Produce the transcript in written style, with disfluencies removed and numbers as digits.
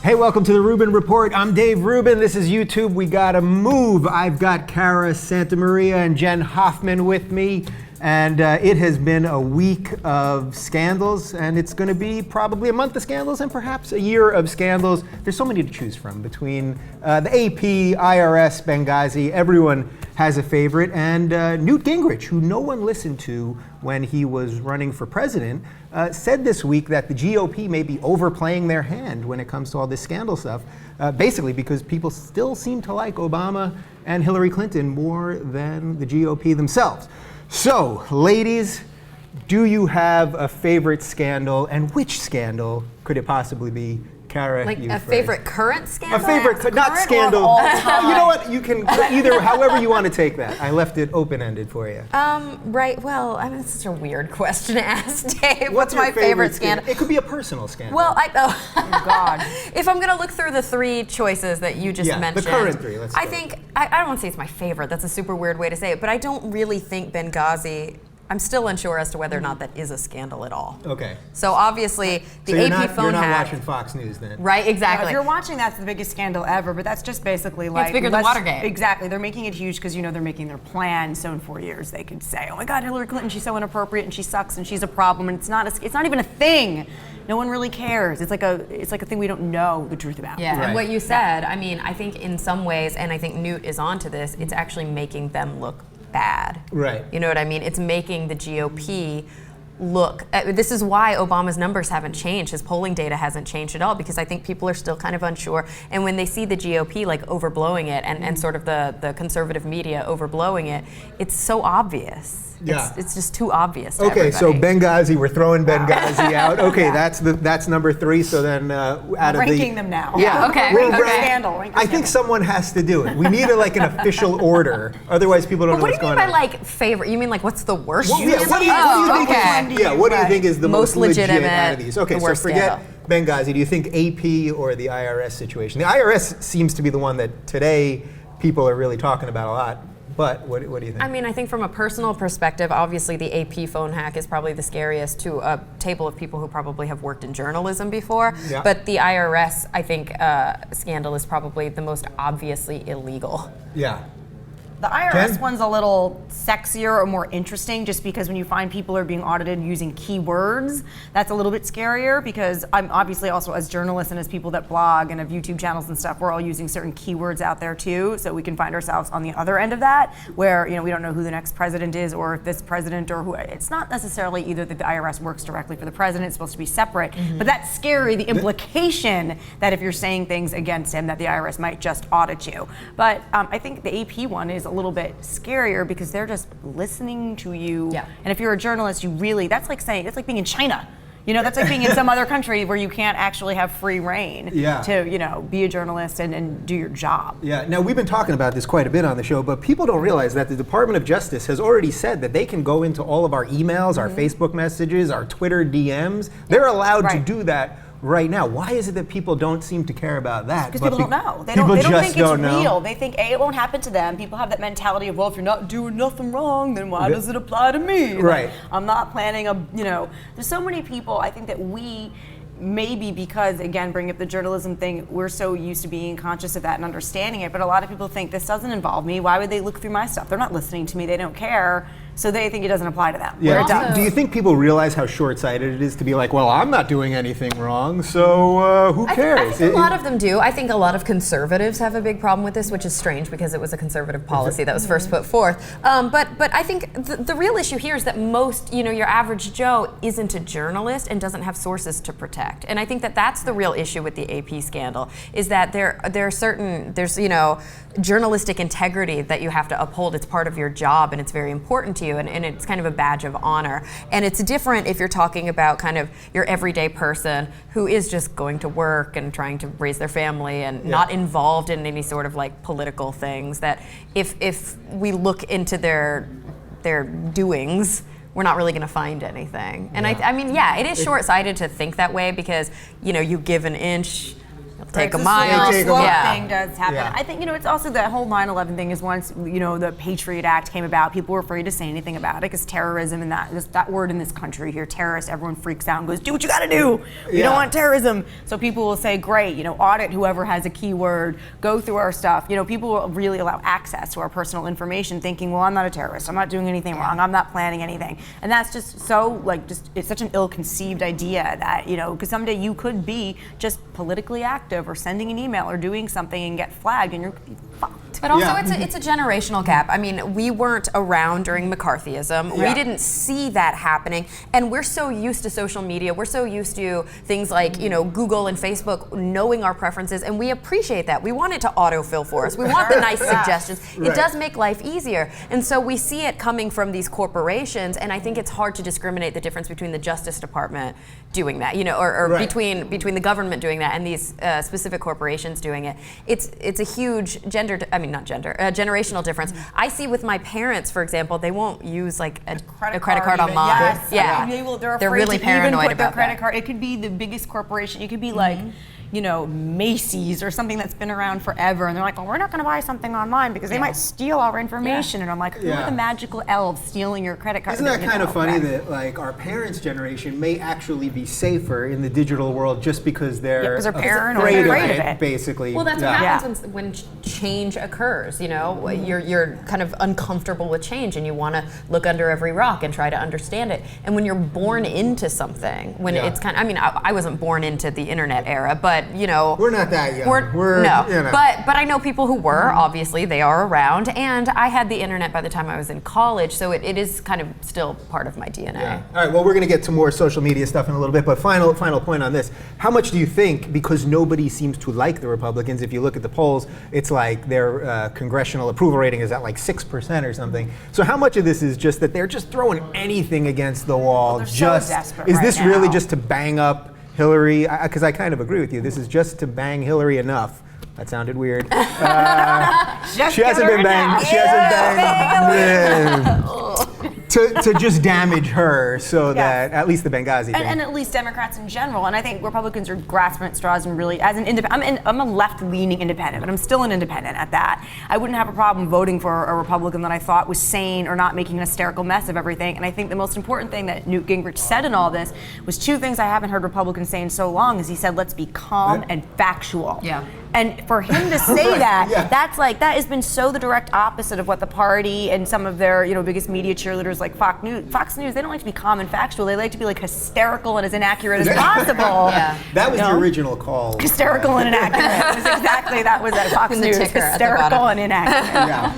Hey, welcome to the Rubin Report. I'm Dave Rubin. This is YouTube. We gotta move. I've got Cara, Santa Maria, and Jenn Hoffman with me. And it has been a week of scandals, and it's going to be probably a month of scandals and perhaps a year of scandals. There's so many to choose from between the AP, IRS, Benghazi. Everyone has a favorite. And Newt Gingrich, who no one listened to when he was running for president, said this week that the GOP may be overplaying their hand when it comes to all this scandal stuff, basically because people still seem to like Obama and Hillary Clinton more than the GOP themselves. So, ladies, do you have a favorite scandal, and which scandal could it possibly be? Cara, like you a first. Favorite current scandal? A favorite, not scandal. You know what? You can either, however you want to take that. I left it open-ended for you. Right. Well, I mean, it's such a weird question to ask, Dave. What's my favorite scandal? It could be a personal scandal. Well, oh God. If I'm gonna look through the three choices that you just mentioned, the current three. Let's. I think I don't want to say it's my favorite. That's a super weird way to say it, but I don't really think Benghazi. I'm still unsure as to whether or not that is a scandal at all. Okay. So obviously, the AP phone hack. You're not hack. watching Fox News then. Right, exactly. If you're watching, that's the biggest scandal ever, but that's just basically like... It's bigger than Watergate. Exactly. They're making it huge because, you know, they're making their plan, so in 4 years they could say, oh my God, Hillary Clinton, she's so inappropriate and she sucks and she's a problem, and it's not even a thing. No one really cares. It's like a thing we don't know the truth about. Yeah, right. And what you said, I mean, I think in some ways, and I think Newt is onto this, it's actually making them look bad. Right. You know what I mean? It's making the GOP look, this is why Obama's numbers haven't changed. His polling data hasn't changed at all, because I think people are still kind of unsure. And when they see the GOP like overblowing it and sort of the conservative media overblowing it, it's so obvious. Yeah. It's just too obvious to Okay, so everybody. Benghazi, we're throwing Benghazi out. Okay, that's number three. So then out of ranking them now. Yeah. Okay. Scandal. I think someone has to do it. We need an official order. Otherwise, people don't know What what's do you mean going by on. like favorite? You mean like what's the worst? What do you think? What do you think is the most legitimate out of these? Okay, the so worst forget scandal. Benghazi. Do you think AP or the IRS situation? The IRS seems to be the one that today people are really talking about a lot. But what do you think? I mean, I think from a personal perspective, obviously the AP phone hack is probably the scariest to a table of people who probably have worked in journalism before. Yeah. But the IRS, I think, scandal is probably the most obviously illegal. Yeah. The IRS Jenn? one's a little sexier or more interesting, just because when you find people are being audited using keywords, that's a little bit scarier, because I'm obviously also, as journalists and as people that blog and have YouTube channels and stuff, we're all using certain keywords out there too, so we can find ourselves on the other end of that, where, you know, we don't know who the next president is, or if this president or who. It's not necessarily either that the IRS works directly for the president, it's supposed to be separate, but that's scary, the implication that if you're saying things against him, that the IRS might just audit you. But I think the AP one is a little bit scarier, because they're just listening to you. Yeah. And if you're a journalist, you really, that's like being in China. You know, that's like being in some other country where you can't actually have free reign to, you know, be a journalist and do your job. Yeah, now we've been talking about this quite a bit on the show, but people don't realize that the Department of Justice has already said that they can go into all of our emails, our Facebook messages, our Twitter DMs. They're allowed to do that right now. Why is it that people don't seem to care about that? Because people don't know. They People don't just think it's don't know. real. They think, A, it won't happen to them. People have that mentality of, well, if you're not doing nothing wrong, then why does it apply to me? Right. Like, I'm not planning there's so many people, I think that we, maybe because, again, bring up the journalism thing, we're so used to being conscious of that and understanding it, but a lot of people think, this doesn't involve me. Why would they look through my stuff? They're not listening to me. They don't care. So they think it doesn't apply to them. Yeah. Where it does. Do you think people realize how short-sighted it is to be like, well, I'm not doing anything wrong, so who cares? I think a lot of them do. I think a lot of conservatives have a big problem with this, which is strange because it was a conservative policy that was first put forth. But I think the real issue here is that most, you know, your average Joe isn't a journalist and doesn't have sources to protect. And I think that that's the real issue with the AP scandal, is that there's, you know, journalistic integrity that you have to uphold. It's part of your job and it's very important to you, and it's kind of a badge of honor. And it's different if you're talking about kind of your everyday person who is just going to work and trying to raise their family and not involved in any sort of like political things, that if we look into their doings, we're not really going to find anything. And I mean, yeah, it is short-sighted to think that way, because, you know, you give an inch, take a It's mile. slow Yeah. thing does happen. Yeah. I think, it's also the whole 9/11 thing is once, the Patriot Act came about, people were afraid to say anything about it because terrorism and that word in this country here, terrorist, everyone freaks out and goes, do what you gotta do. We don't want terrorism. So people will say, great, audit whoever has a keyword, go through our stuff. People will really allow access to our personal information thinking, well, I'm not a terrorist. I'm not doing anything wrong. I'm not planning anything. And that's just so, it's such an ill-conceived idea that, because someday you could be just politically active or sending an email or doing something and get flagged and you're fucked. But also, it's a generational gap. I mean, we weren't around during McCarthyism. Yeah. We didn't see that happening, and we're so used to social media. We're so used to things like Google and Facebook knowing our preferences, and we appreciate that. We want it to autofill for us. We want the nice suggestions. It does make life easier, and so we see it coming from these corporations. And I think it's hard to discriminate the difference between the Justice Department doing that, or between the government doing that and these specific corporations doing it. It's a huge generational difference. I see with my parents, for example, they won't use like a credit card online. Yes. Yeah, They're really to paranoid even put about their credit that. card. It could be the biggest corporation. It could be like, Macy's or something that's been around forever, and they're like, well, we're not going to buy something online because they might steal our information. And I'm like, who are the magical elves stealing your credit card? Isn't that kind of funny that like our parents' generation may actually be safer in the digital world just because they're 'cause they're paranoid, afraid of it, basically. Well, that's what happens when change occurs. You're kind of uncomfortable with change, and you want to look under every rock and try to understand it. And when you're born into something, when it's kind of, I wasn't born into the internet era, but we're not that young. But I know people who were. Obviously, they are around, and I had the internet by the time I was in college, so it is kind of still part of my DNA. Yeah. All right. Well, we're going to get to more social media stuff in a little bit, but final point on this: how much do you think? Because nobody seems to like the Republicans. If you look at the polls, it's like their congressional approval rating is at like 6% or something. So how much of this is just that they're just throwing anything against the wall? They're so desperate is right this really now. just to bang up Hillary? Because I kind of agree with you. This is just to bang Hillary enough. That sounded weird. She hasn't been banged. She hasn't banged. To just damage her so that at least the Benghazi thing. And at least Democrats in general. And I think Republicans are grasping at straws and really, as an independent, I'm a left-leaning independent, but I'm still an independent at that. I wouldn't have a problem voting for a Republican that I thought was sane or not making an hysterical mess of everything. And I think the most important thing that Newt Gingrich said in all this was two things I haven't heard Republicans say in so long is he said, let's be calm and factual. Yeah. And for him to say that, that has been so the direct opposite of what the party and some of their, biggest media cheerleaders like Fox News, they don't like to be calm and factual. They like to be like hysterical and as inaccurate as possible. That was the original call. Hysterical and inaccurate. It was exactly that was at Fox And the News. ticker at the Hysterical bottom. and inaccurate. Yeah.